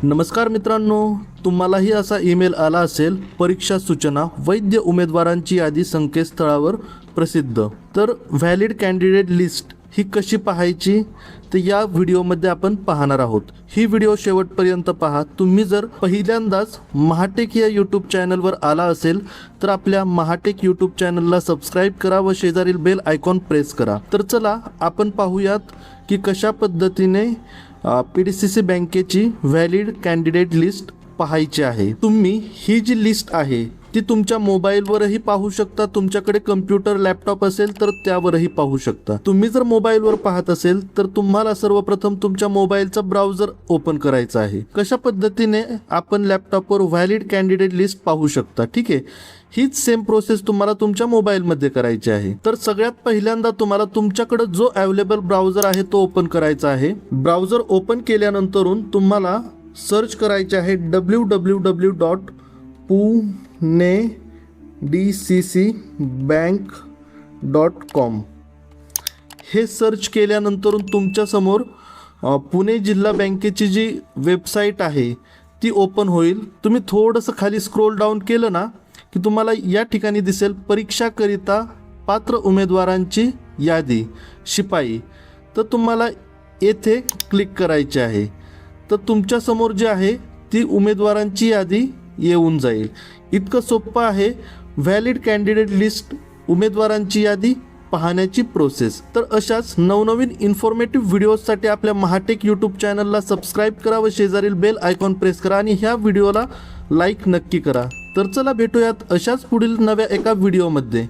नमस्कार मित्रांनो, तुम्हालाही असा ईमेल आला असेल, परीक्षा सूचना वैध उमेदवारांची यादी संकेतस्थळावर प्रसिद्ध. तर व्हॅलिड कॅन्डिडेट लिस्ट ही कशी पाहायची तर या व्हिडिओमध्ये आपण पाहणार आहोत. ही व्हिडिओ शेवटपर्यंत पहा. तुम्ही जर पहिल्यांदाच महाटेक या यूट्यूब चॅनलवर आला असेल तर आपल्या महाटेक यूट्यूब चॅनलला सबस्क्राईब करा व शेजारील बेल आयकॉन प्रेस करा. तर चला आपण पाहूयात की कशा पद्धतीने PDCC बँकेची व्हॅलिड कॅन्डिडेट लिस्ट पाहायची आहे. तुम्ही ही जी लिस्ट आहे ती तुमच्या मोबाईलवरही पाहू शकता. तुमच्याकडे कम्प्युटर लॅपटॉप असेल तर त्यावरही पाहू शकता. तुम्ही जर मोबाईलवर पाहत असेल तर तुम्हाला सर्वप्रथम तुमच्या मोबाईलचा ब्राउझर ओपन करायचा आहे. कशा पद्धतीने आपण लॅपटॉपवर व्हॅलिड कॅन्डिडेट लिस्ट पाहू शकता. ठीक आहे, हीच सेम प्रोसेस तुम्हाला तुमच्या मोबाईलमध्ये करायची आहे. तर सगळ्यात पहिल्यांदा तुम्हाला तुमच्याकडे जो अवेलेबल ब्राउझर आहे तो ओपन करायचा आहे. ब्राउझर ओपन केल्यानंतरून तुम्हाला सर्च करायचे आहे www.punedccbank.com. हे सर्च केल्यानंतरून तुमच्यासमोर पुणे जिल्हा बँकेची जी वेबसाईट आहे ती ओपन होईल. तुम्ही थोडंसं खाली स्क्रोल डाऊन केलं ना की तुम्हाला या ठिकाणी दिसेल परीक्षाकरिता पात्र उमेदवारांची यादी शिपाई. तर तुम्हाला येथे क्लिक करायचे आहे. तर तुमच्यासमोर जे आहे ती उमेदवारांची यादी येऊन जाईल. इतकं सोपं आहे व्हॅलिड कॅन्डिडेट लिस्ट उमेदवारांची यादी पाहण्याची प्रोसेस. तर अशाच नवनवीन इन्फॉर्मेटिव्ह व्हिडिओजसाठी आपल्या महाटेक यूट्यूब चॅनलला सबस्क्राईब करा व शेजारील बेल आयकॉन प्रेस करा आणि ह्या व्हिडिओला लाईक नक्की करा. तर चला भेटूयात अशाच पुढील नव्या एका व्हिडिओमध्ये.